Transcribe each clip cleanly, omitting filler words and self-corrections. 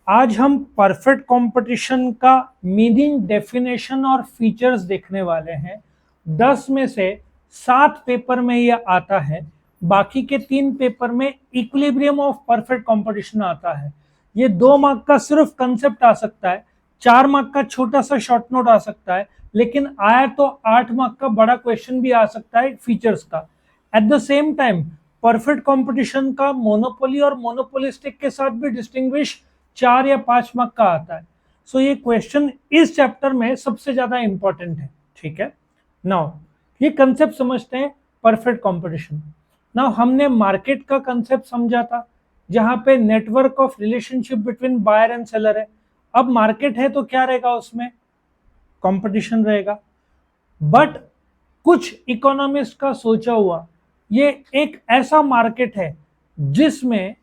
आज हम perfect competition का मीनिंग, डेफिनेशन और फीचर्स देखने वाले हैं। 10 में से 7 पेपर में यह आता है, बाकी के 3 पेपर में इक्विलिब्रियम ऑफ परफेक्ट कंपटीशन आता है। ये 2 मार्क का सिर्फ कंसेप्ट आ सकता है, 4 मार्क का छोटा सा शॉर्ट नोट आ सकता है, लेकिन आया तो 8 मार्क का बड़ा क्वेश्चन भी आ सकता है फीचर्स का। At the same time perfect competition का मोनोपोली और मोनोपोलिस्टिक के साथ भी डिस्टिंग्विश 4 या 5 मार्क का आता है। सो ये क्वेश्चन इस चैप्टर में सबसे ज्यादा इंपॉर्टेंट है। ठीक है, नाउ ये कंसेप्ट समझते हैं, परफेक्ट कंपटीशन। नाउ हमने मार्केट का कंसेप्ट समझा था, जहां पे network of relationship between buyer and seller है। अब मार्केट है तो क्या रहेगा, उसमें कंपटीशन रहेगा। बट कुछ इकोनॉमिस्ट का सोचा हुआ ये एक ऐसा मार्केट है जिसमें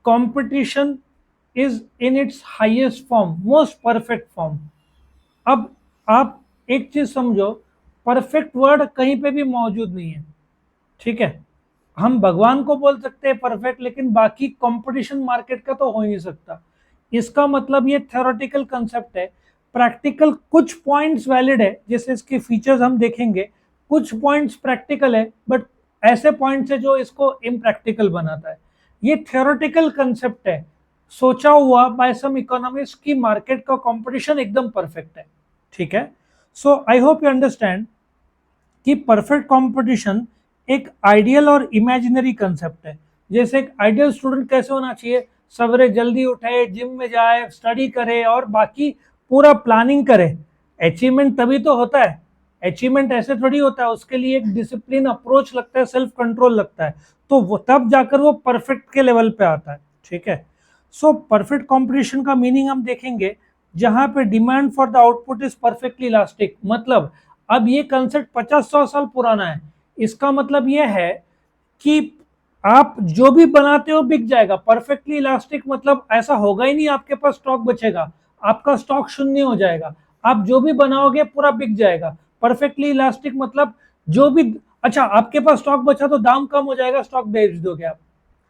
competition is in its highest form, most perfect form. अब आप एक चीज समझो, परफेक्ट वर्ड कहीं पे भी मौजूद नहीं है। ठीक है, हम भगवान को बोल सकते हैं परफेक्ट, लेकिन बाकी कंपटीशन मार्केट का तो हो ही नहीं सकता। इसका मतलब ये थ्योरेटिकल कंसेप्ट है। प्रैक्टिकल कुछ पॉइंट्स वैलिड है, जैसे इसके फीचर्स हम देखेंगे, कुछ पॉइंट्स प्रैक्टिकल है, बट ऐसे पॉइंट्स है जो इसको इम्प्रैक्टिकल बनाता है। ये थ्योरेटिकल कंसेप्ट है, सोचा हुआ बाय सम इकोनॉमिस्ट की मार्केट का कंपटीशन एकदम परफेक्ट है। ठीक है, सो आई होप यू अंडरस्टैंड कि परफेक्ट कंपटीशन एक आइडियल और इमेजिनरी कंसेप्ट है। जैसे एक आइडियल स्टूडेंट कैसे होना चाहिए, सवेरे जल्दी उठे, जिम में जाए, स्टडी करे और बाकी पूरा प्लानिंग करे। अचीवमेंट तभी तो होता है, अचीवमेंट ऐसे थोड़ी होता है, उसके लिए एक डिसिप्लिन अप्रोच लगता है, सेल्फ कंट्रोल लगता है, तो वो तब जाकर वो परफेक्ट के लेवल पे आता है। ठीक है, सो परफेक्ट कंपटीशन का मीनिंग हम देखेंगे, जहां पे demand for the output is perfectly elastic. मतलब अब ये कंसेप्ट 50-100 साल पुराना है। इसका मतलब ये है कि आप जो भी बनाते हो बिक जाएगा। परफेक्टली इलास्टिक मतलब ऐसा होगा ही नहीं आपके पास स्टॉक बचेगा, आपका स्टॉक शून्य हो जाएगा। आप जो भी बनाओगे पूरा बिक जाएगा। परफेक्टली इलास्टिक मतलब जो भी, अच्छा आपके पास स्टॉक बचा तो दाम कम हो जाएगा, स्टॉक बेच दोगे आप।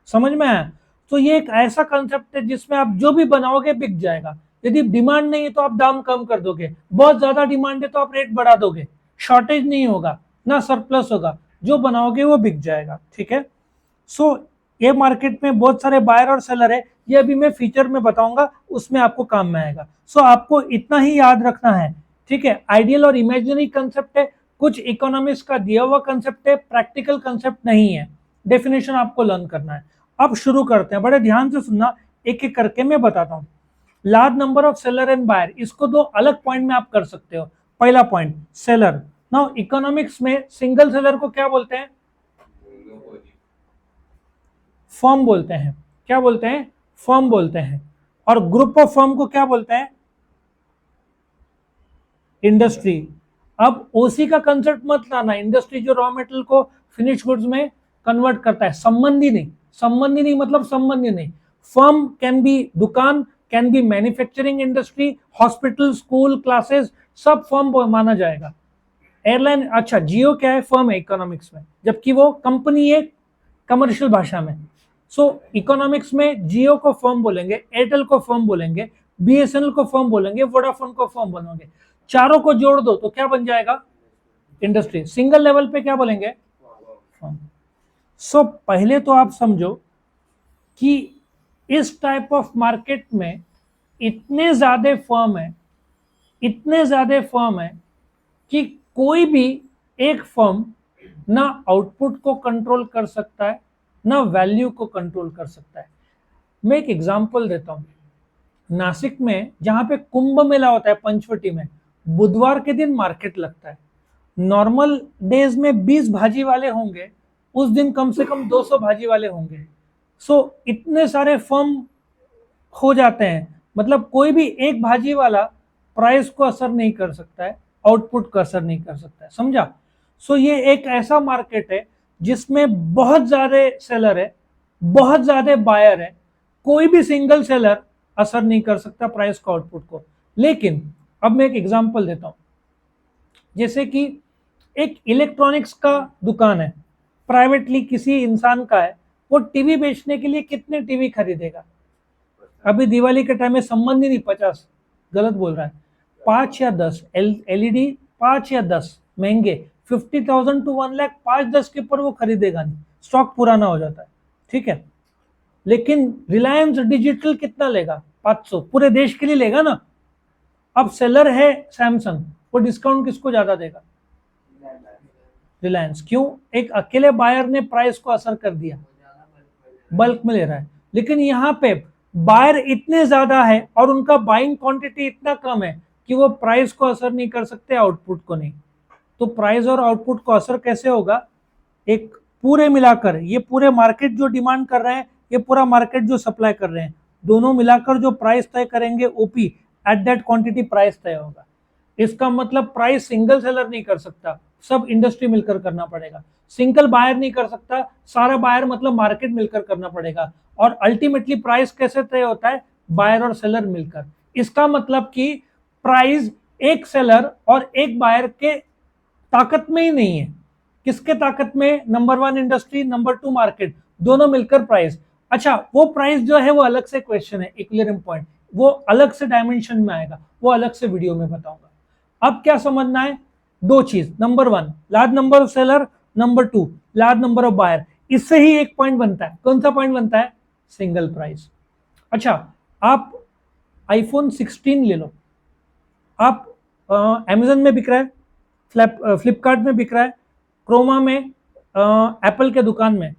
समझ में आया? तो ये एक ऐसा कंसेप्ट है जिसमें आप जो भी बनाओगे बिक जाएगा। यदि डिमांड नहीं है तो आप दाम कम कर दोगे, बहुत ज्यादा डिमांड है तो आप रेट बढ़ा दोगे, शॉर्टेज नहीं होगा ना सरप्लस होगा, जो बनाओगे वो बिक जाएगा। ठीक है, सो ये मार्केट में बहुत सारे बायर और सेलर है, ये अभी मैं फीचर में बताऊंगा, उसमें आपको काम में आएगा। सो आपको इतना ही याद रखना है। ठीक है, आइडियल और इमेजिनरी कंसेप्ट है, कुछ इकोनॉमिक्स का दिया हुआ कंसेप्ट है, प्रैक्टिकल कंसेप्ट नहीं है। डेफिनेशन आपको लर्न करना है। अब शुरू करते हैं, बड़े ध्यान से सुनना, एक एक करके मैं बताता हूं। Large number of seller and buyer, इसको 2 अलग पॉइंट में आप कर सकते हो। पहला पॉइंट सेलर। नाउ इकोनॉमिक्स में सिंगल सेलर को क्या बोलते हैं? फर्म बोलते हैं। क्या बोलते हैं? फर्म बोलते हैं। और ग्रुप ऑफ फर्म को क्या बोलते हैं? इंडस्ट्री। अब ओसी का कंसेप्ट मत लाना, इंडस्ट्री जो रॉ मेटेरियल को फिनिश गुड्स में कन्वर्ट करता है, संबंधी नहीं। संबंधी नहीं मतलब संबंधी नहीं। फर्म कैन बी दुकान, can be manufacturing industry, hospital, school, classes, सब फर्म माना जाएगा। एयरलाइन, अच्छा जियो क्या है? फर्म है इकोनॉमिक्स में, जबकि वो कंपनी है कमर्शियल भाषा में। सो इकोनॉमिक्स में जियो को फर्म बोलेंगे, एयरटेल को फर्म बोलेंगे, बीएसएनएल को फर्म बोलेंगे, वोडाफोन को फर्म बोलेंगे। चारों को जोड़ दो तो क्या बन जाएगा? इंडस्ट्री। सिंगल लेवल पे क्या बोलेंगे? फर्म। सो पहले तो आप समझो कि इस टाइप ऑफ मार्केट में इतने ज्यादा फर्म है, इतने ज्यादा फर्म है कि कोई भी एक फर्म ना आउटपुट को कंट्रोल कर सकता है, ना वैल्यू को कंट्रोल कर सकता है। मैं एक एग्जांपल देता हूं। नासिक में जहां पे कुंभ मेला होता है पंचवटी में, बुधवार के दिन मार्केट लगता है। नॉर्मल डेज में 20 भाजी वाले होंगे, उस दिन कम से कम 200 भाजी वाले होंगे। सो इतने सारे फर्म हो जाते हैं, मतलब कोई भी एक भाजी वाला प्राइस को असर नहीं कर सकता है, आउटपुट को असर नहीं कर सकता है। समझा? सो ये एक ऐसा मार्केट है जिसमें बहुत ज्यादा सेलर है, बहुत ज्यादा बायर है, कोई भी सिंगल सेलर असर नहीं कर सकता प्राइस को, आउटपुट को। लेकिन अब मैं एक एग्जांपल देता हूं, जैसे कि एक इलेक्ट्रॉनिक्स का दुकान है, प्राइवेटली किसी इंसान का है, वो टीवी बेचने के लिए कितने टीवी खरीदेगा? अभी दिवाली के टाइम में संबंध ही नहीं, 50 गलत बोल रहा है, 5 या 10 एलईडी, 5 या 10 महंगे, 50,000 टू 1 लाख, 5-10 के ऊपर वो खरीदेगा नहीं, स्टॉक पुराना हो जाता है, ठीक है। लेकिन रिलायंस डिजिटल कितना लेगा? 500, पूरे देश के लिए लेगा ना। अब सेलर है सैमसंग, वो डिस्काउंट किसको ज्यादा देगा? रिलायंस। क्यों? एक अकेले बायर ने प्राइस को असर कर दिया, बल्क में ले रहा है। लेकिन यहाँ पे बायर इतने ज्यादा है और उनका बाइंग क्वांटिटी इतना कम है कि वो प्राइस को असर नहीं कर सकते, आउटपुट को नहीं। तो प्राइस और आउटपुट को असर कैसे होगा? एक पूरे मिलाकर, ये पूरे मार्केट जो डिमांड कर रहे हैं, ये पूरा मार्केट जो सप्लाई कर रहे हैं, दोनों मिलाकर जो प्राइस तय करेंगे OP, at that quantity price तय होगा। इसका मतलब प्राइस सिंगल सेलर नहीं कर सकता, सब इंडस्ट्री मिलकर करना पड़ेगा। सिंगल बायर नहीं कर सकता, सारा बायर मतलब मार्केट मिलकर करना पड़ेगा। और अल्टीमेटली प्राइस कैसे तय होता है? बायर और सेलर मिलकर। इसका मतलब कि प्राइस एक सेलर और एक बायर के ताकत में ही नहीं है। किसके ताकत में? नंबर 1 इंडस्ट्री, नंबर 2 मार्केट, दोनों मिलकर प्राइस। अच्छा, वो प्राइस जो है वो अलग से क्वेश्चन है, एक क्लियरिंग पॉइंट, वो अलग से डायमेंशन में आएगा, वो अलग से वीडियो में बताऊंगा। अब क्या समझना है? दो चीज, number 1 large number of seller, number 2 large number of buyer. इससे ही एक पॉइंट बनता है। कौन सा पॉइंट बनता है? Single price. अच्छा, आप आईफोन 16 ले लो, आप अमेजन में बिक रहा है, फ्लिपकार्ट में बिक रहा है, क्रोमा में, एप्पल के दुकान में,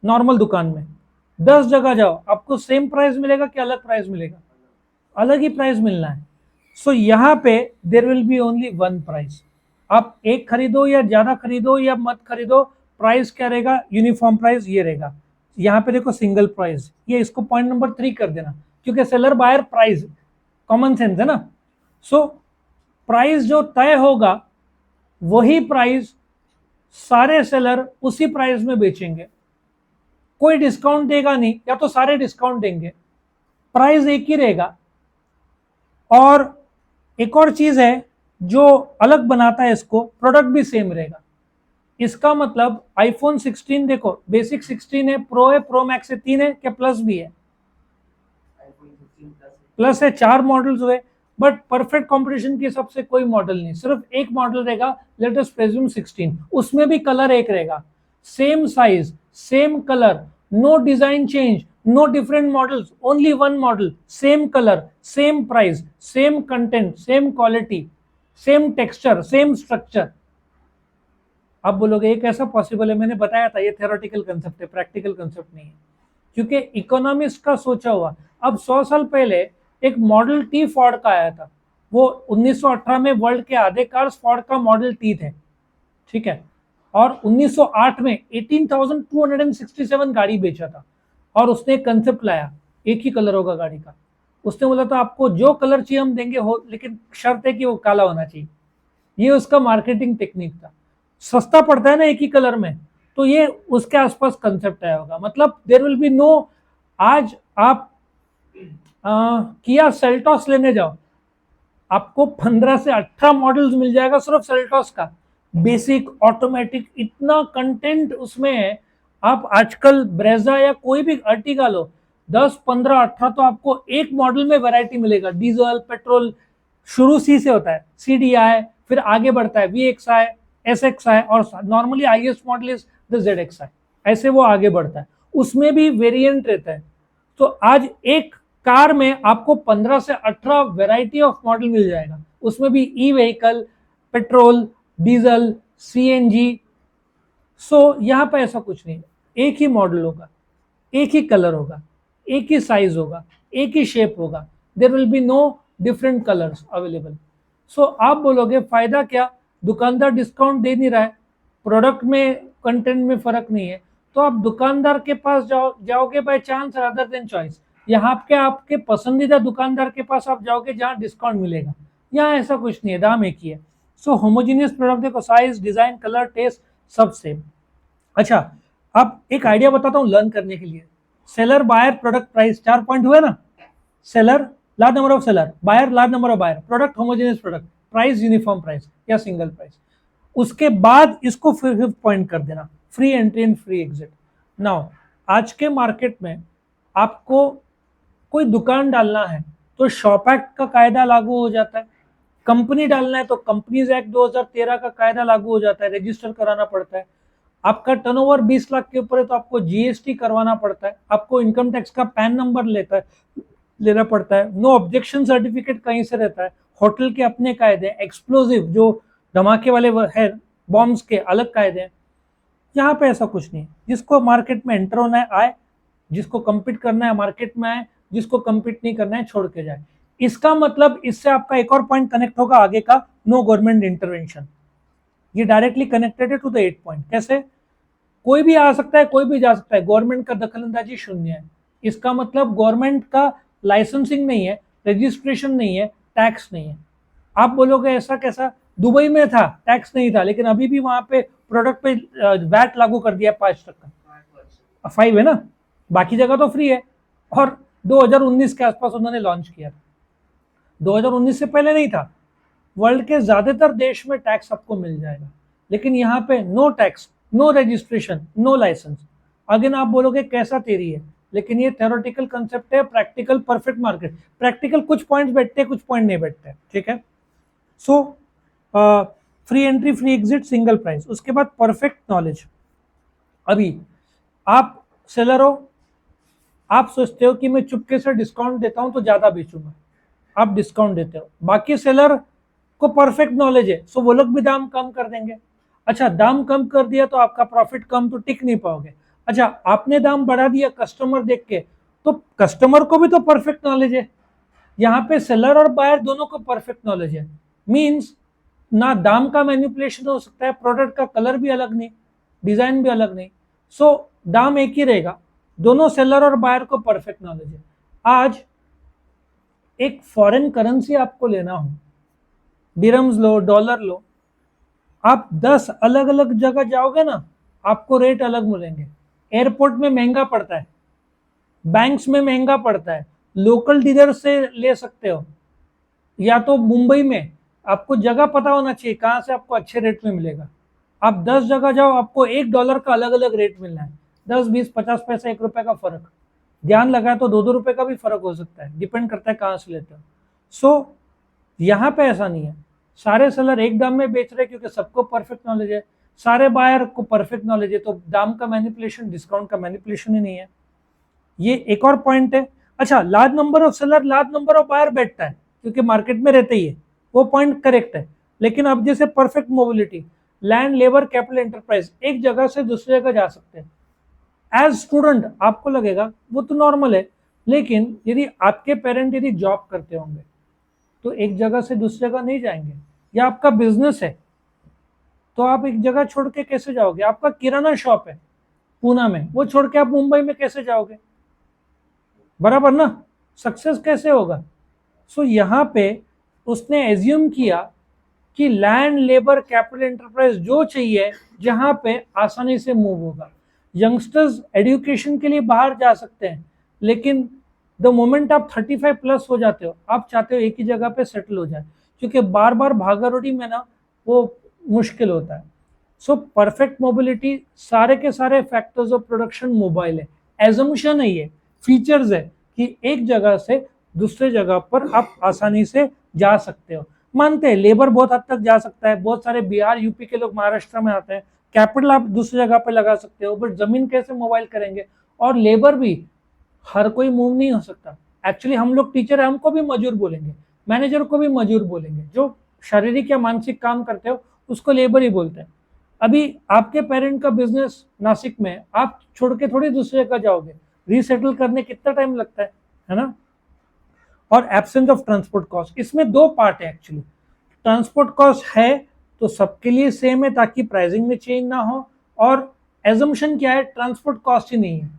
नॉर्मल दुकान में, 10 जगह जाओ, आपको सेम प्राइस मिलेगा कि अलग प्राइस मिलेगा? अलग ही प्राइस मिलना है। सो यहाँ पे there will be only one price. आप एक खरीदो या ज्यादा खरीदो या मत खरीदो, प्राइस क्या रहेगा? यूनिफॉर्म प्राइस ये रहेगा। यहाँ पे देखो सिंगल प्राइस, ये इसको पॉइंट नंबर 3 कर देना, क्योंकि seller buyer price, common sense है ना। सो प्राइस जो तय होगा वही प्राइस सारे सेलर उसी प्राइस में बेचेंगे, कोई डिस्काउंट देगा नहीं, या तो सारे डिस्काउंट देंगे, प्राइस एक ही रहेगा। और एक और चीज है जो अलग बनाता है इसको, प्रोडक्ट भी सेम रहेगा। इसका मतलब आईफोन 16 देखो, बेसिक 16 है, प्रो है, प्रो मैक्स है, 3 है, क्या प्लस भी है? प्लस है, 4 मॉडल्स हुए। बट परफेक्ट कंपटीशन के हिसाब से कोई मॉडल नहीं, सिर्फ एक मॉडल रहेगा, लेट अस प्रेज्यूम 16, उसमें भी कलर एक रहेगा, same size, same colour, no design change, no different models, only one model, same colour, same price, same content, same quality, same texture, same structure. आप बोलोगे ये कैसा पॉसिबल है? मैंने बताया था, ये थ्योरेटिकल कंसेप्ट है, प्रैक्टिकल कंसेप्ट नहीं है, क्योंकि इकोनॉमिस्ट का सोचा हुआ। अब 100 साल पहले एक मॉडल टी फोर्ड का आया था, वो 1918 में वर्ल्ड के आधे कार्स फोर्ड का मॉडल टी थे, ठीक है। और 1908 में 18,267 गाड़ी बेचा था, और उसने एक कंसेप्ट लाया, एक ही कलर होगा गाड़ी का। उसने बोला था आपको जो कलर चाहिए हम देंगे, हो लेकिन शर्त है कि वो काला होना चाहिए। ये उसका मार्केटिंग टेक्निक था। सस्ता पड़ता है ना एक ही कलर में, तो ये उसके आसपास कंसेप्ट आया होगा। मतलब देयर विल बी नो, आज आप किया सेल्टॉस लेने जाओ, आपको 15 से 18 मॉडल्स मिल जाएगा सिर्फ सेल्टॉस का, बेसिक, ऑटोमेटिक, इतना कंटेंट उसमें है। आप आजकल ब्रेजा या कोई भी अर्टिगा लो, 10, 15, 18 तो आपको एक मॉडल में वैरायटी मिलेगा। डीजल, पेट्रोल, शुरू सी से होता है, CDI, फिर आगे बढ़ता है VXI, SXI, और normally highest model is the ZXI, ऐसे वो आगे बढ़ता है, उसमें भी वेरिएंट रहता है। तो आज एक कार में आपको 15 से 18 वैरायटी ऑफ मॉडल मिल जाएगा, उसमें भी e vehicle, petrol, diesel, CNG। सो यहाँ पे ऐसा कुछ नहीं, एक ही मॉडल होगा, एक ही कलर होगा, एक ही साइज होगा, एक ही शेप होगा, there will be no different colours available. So आप बोलोगे फायदा क्या? दुकानदार डिस्काउंट दे नहीं रहा है, प्रोडक्ट में, कंटेंट में फर्क नहीं है, तो आप दुकानदार के पास जाओगे by chance other than choice. यहाँ पे आपके पसंदीदा दुकानदार के पास आप जाओगे जहाँ डिस्काउंट मिलेगा, यहाँ ऐसा कुछ नहीं है, दाम एक ही है। सो होमोजीनियस प्रोडक्ट देखो, साइज, डिजाइन, कलर, टेस्ट सब सेम। अच्छा, अब एक आइडिया बताता हूँ लर्न करने के लिए। Seller, buyer, product, price, 4 point हुए ना। Seller, large number of seller, buyer, large number of buyer, product, homogeneous product, price, uniform price या सिंगल प्राइस। उसके बाद इसको फिर 5th पॉइंट कर देना, free entry and free exit. Now आज के मार्केट में आपको कोई दुकान डालना है तो शॉप एक्ट का कायदा लागू हो जाता है, कंपनी डालना है तो कंपनीज एक्ट 2013 का कायदा लागू हो जाता है, रजिस्टर कराना पड़ता है। आपका टर्नओवर 20 लाख के ऊपर है तो आपको जीएसटी करवाना पड़ता है, आपको इनकम टैक्स का पैन नंबर लेना पड़ता है, नो ऑब्जेक्शन सर्टिफिकेट कहीं से रहता है, होटल के अपने कायदे, एक्सप्लोजिव जो धमाके वाले है बॉम्ब्स के अलग कायदे हैं। यहाँ पे ऐसा कुछ नहीं है, जिसको मार्केट में एंटर होना है आए, जिसको कम्पीट करना है मार्केट में आए, जिसको कम्पीट नहीं करना है छोड़ के जाए। इसका मतलब इससे आपका एक और पॉइंट कनेक्ट होगा आगे का, नो गवर्नमेंट इंटरवेंशन। ये डायरेक्टली कनेक्टेड है टू द 8 पॉइंट। कैसे? कोई भी आ सकता है, कोई भी जा सकता है, गवर्नमेंट का दखलंदाजी शून्य है। इसका मतलब गवर्नमेंट का लाइसेंसिंग नहीं है, रजिस्ट्रेशन नहीं है, टैक्स नहीं है। आप बोलोगे ऐसा कैसा? दुबई में था टैक्स नहीं था, लेकिन अभी भी वहां पे प्रोडक्ट पे वैट लागू कर दिया 5% का, 5 है ना, बाकी जगह तो फ्री है। और 2019 के आसपास उन्होंने लॉन्च किया था, 2019 से पहले नहीं था। वर्ल्ड के ज्यादातर देश में टैक्स आपको मिल जाएगा, लेकिन यहाँ पे no tax, no registration, no licence. Again आप बोलोगे कैसा तेरी है, लेकिन ये थ्योरेटिकल कंसेप्ट है, प्रैक्टिकल परफेक्ट मार्केट। प्रैक्टिकल कुछ पॉइंट्स बैठते हैं, कुछ पॉइंट नहीं बैठते, ठीक है। So free entry, free exit, single price. उसके बाद परफेक्ट नॉलेज। अभी आप सेलर हो, आप सोचते हो कि मैं चुपके से डिस्काउंट देता हूं तो ज्यादा बेचूंगा, आप डिस्काउंट देते हो। बाकी सेलर को परफेक्ट नॉलेज है, सो वो लोग भी दाम कम कर देंगे। अच्छा, दाम कम कर दिया तो आपका प्रॉफिट कम, तो टिक नहीं पाओगे। अच्छा, आपने दाम बढ़ा दिया कस्टमर देख के, तो कस्टमर को भी तो परफेक्ट नॉलेज है। यहाँ पे सेलर और बायर दोनों को परफेक्ट नॉलेज है। मींस ना दाम का मैनिपुलेशन हो सकता है, प्रोडक्ट का कलर भी अलग नहीं, डिजाइन भी अलग नहीं, सो दाम एक ही रहेगा। दोनों सेलर और बायर को परफेक्ट नॉलेज है। आज एक फॉरेन करेंसी आपको लेना हो, दिरहम्स लो, डॉलर लो, आप 10 अलग अलग जगह जाओगे ना, आपको रेट अलग मिलेंगे। एयरपोर्ट में महंगा पड़ता है, बैंक्स में महंगा पड़ता है, लोकल डीलर से ले सकते हो, या तो मुंबई में आपको जगह पता होना चाहिए कहाँ से आपको अच्छे रेट में मिलेगा। आप 10 जगह जाओ, आपको $1 का अलग अलग रेट मिलना है, 10, 20, 50 पैसा, ₹1 का फर्क। ध्यान लगा तो ₹2 का भी फर्क हो सकता है, डिपेंड करता है कहाँ से लेते हो। सो यहाँ पे ऐसा नहीं है, सारे सेलर एक दाम में बेच रहे क्योंकि सबको परफेक्ट नॉलेज है, सारे बायर को परफेक्ट नॉलेज है, तो दाम का मैनिपुलेशन, डिस्काउंट का मैनिपुलेशन ही नहीं है। ये एक और पॉइंट है। अच्छा, large number of seller, large number of buyer बैठता है क्योंकि मार्केट में रहते ही है, वो पॉइंट करेक्ट है। लेकिन अब जैसे perfect mobility, land, labour, capital, enterprise, एक जगह से दूसरी जगह जा सकते हैं। एज स्टूडेंट आपको लगेगा वो तो नॉर्मल है, लेकिन यदि आपके पेरेंट यदि जॉब करते होंगे तो एक जगह से दूसरी जगह नहीं जाएंगे, या आपका बिजनेस है तो आप एक जगह छोड़ के कैसे जाओगे? आपका किराना शॉप है पूना में, वो छोड़ के आप मुंबई में कैसे जाओगे? बराबर ना, सक्सेस कैसे होगा? सो यहाँ पे उसने एज्यूम किया कि लैंड, लेबर, कैपिटल, एंटरप्राइज जो चाहिए जहां पे आसानी से मूव होगा। यंगस्टर्स एजुकेशन के लिए बाहर जा सकते हैं, लेकिन द मोमेंट आप 35 प्लस हो जाते हो, आप चाहते हो एक ही जगह पे सेटल हो जाए, क्योंकि बार बार भागादौड़ी में ना वो मुश्किल होता है। सो परफेक्ट मोबिलिटी, सारे के सारे फैक्टर्स ऑफ प्रोडक्शन मोबाइल है, एजम्पशन है, ये फीचर्स है कि एक जगह से दूसरे जगह पर आप आसानी से जा सकते हो। मानते हैं लेबर बहुत हद तक जा सकता है, बहुत सारे बिहार, यूपी के लोग महाराष्ट्र में आते हैं, कैपिटल आप दूसरी जगह पर लगा सकते हो, बट जमीन कैसे मोबाइल करेंगे? और लेबर भी हर कोई मूव नहीं हो सकता। एक्चुअली हम लोग टीचर है, हमको भी मजूर बोलेंगे, मैनेजर को भी मजूर बोलेंगे, जो शारीरिक या मानसिक काम करते हो उसको लेबर ही बोलते हैं। अभी आपके पेरेंट का बिजनेस नासिक में, आप छोड़ के थोड़ी दूसरी जगह जाओगे, रीसेटल करने कितना टाइम लगता है ना। और एब्सेंस ऑफ ट्रांसपोर्ट कॉस्ट, इसमें दो पार्ट है एक्चुअली। ट्रांसपोर्ट कॉस्ट है तो सबके लिए सेम है ताकि प्राइसिंग में चेंज ना हो, और एजम्पशन क्या है? ट्रांसपोर्ट कॉस्ट ही नहीं है,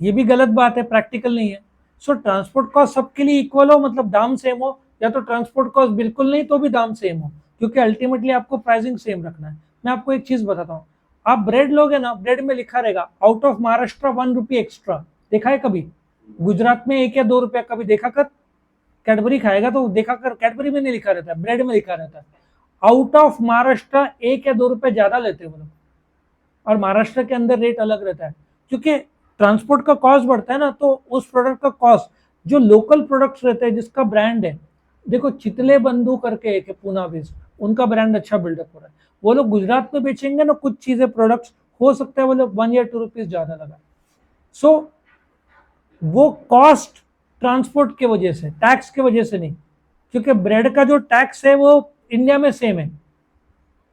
ये भी गलत बात है, प्रैक्टिकल नहीं है। सो ट्रांसपोर्ट कॉस्ट सबके लिए इक्वल हो, मतलब दाम सेम हो, या तो ट्रांसपोर्ट कॉस्ट बिल्कुल नहीं तो भी दाम सेम हो, क्योंकि अल्टीमेटली आपको प्राइसिंग सेम रखना है। मैं आपको एक चीज बताता हूँ, आप ब्रेड लोगे ना, ब्रेड में लिखा रहेगा आउट ऑफ महाराष्ट्र ₹1 एक्स्ट्रा। देखा है कभी? गुजरात में 1 या 2 रुपया कभी देखा कर? कैडबरी खाएगा तो देखा कर, कैडबरी में नहीं लिखा रहता है, ब्रेड में लिखा रहता है आउट ऑफ महाराष्ट्र 1 या 2 रुपए ज्यादा लेते हैं वो लोग, और महाराष्ट्र के अंदर रेट अलग रहता है, क्योंकि ट्रांसपोर्ट का कॉस्ट बढ़ता है ना, तो उस प्रोडक्ट का कॉस्ट जो लोकल प्रोडक्ट्स रहते हैं जिसका ब्रांड है, देखो चितले बंधु करके एक है पूना बेस्ड, उनका ब्रांड अच्छा बिल्डअप हो रहा है, वो लोग गुजरात में बेचेंगे ना कुछ चीजें प्रोडक्ट्स, हो सकता है वो लोग 1 या 2 रुपीज ज्यादा लगा। सो वो कॉस्ट ट्रांसपोर्ट के वजह से, टैक्स के वजह से नहीं, क्योंकि ब्रेड का जो टैक्स है वो इंडिया में सेम है,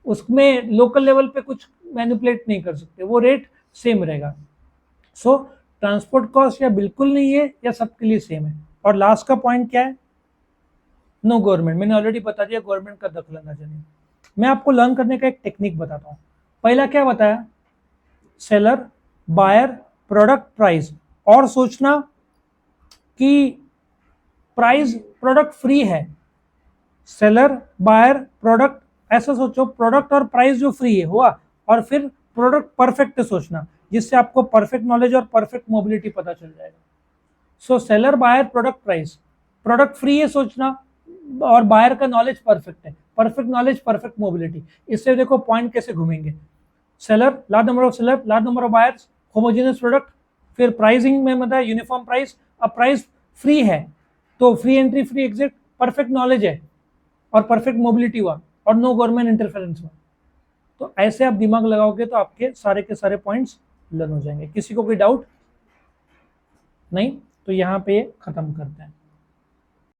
उसमें लोकल लेवल पे कुछ मैनिपुलेट नहीं कर सकते, वो रेट सेम रहेगा। सो ट्रांसपोर्ट कॉस्ट या बिल्कुल नहीं है या सबके लिए सेम है। और लास्ट का पॉइंट क्या है, नो गवर्नमेंट, मैंने ऑलरेडी बता दिया गवर्नमेंट का दखल अंदाजा नहीं। मैं आपको लर्न करने का एक टेक्निक बताता हूँ। पहला क्या बताया, सेलर, बायर, प्रोडक्ट, प्राइस, और सोचना कि प्राइस प्रोडक्ट फ्री है, सेलर, बायर, प्रोडक्ट, ऐसा सोचो प्रोडक्ट और प्राइस जो फ्री है हुआ, और फिर प्रोडक्ट परफेक्ट सोचना, जिससे आपको परफेक्ट नॉलेज और परफेक्ट मोबिलिटी पता चल जाएगा। So seller, buyer, product, price, product free है सोचना, और बायर का नॉलेज परफेक्ट है, परफेक्ट नॉलेज, परफेक्ट मोबिलिटी। इससे देखो पॉइंट कैसे घूमेंगे, seller, large number of seller, large number of buyers, homogeneous product, फिर प्राइसिंग में मतलब यूनिफॉर्म प्राइस, अब प्राइस फ्री है तो free entry free exit, perfect knowledge है और परफेक्ट मोबिलिटी हुआ, और नो गवर्नमेंट इंटरफेरेंस हुआ। तो ऐसे आप दिमाग लगाओगे तो आपके सारे के सारे पॉइंट्स लर्न हो जाएंगे। किसी को कोई डाउट नहीं, तो यहाँ पे खत्म करते हैं।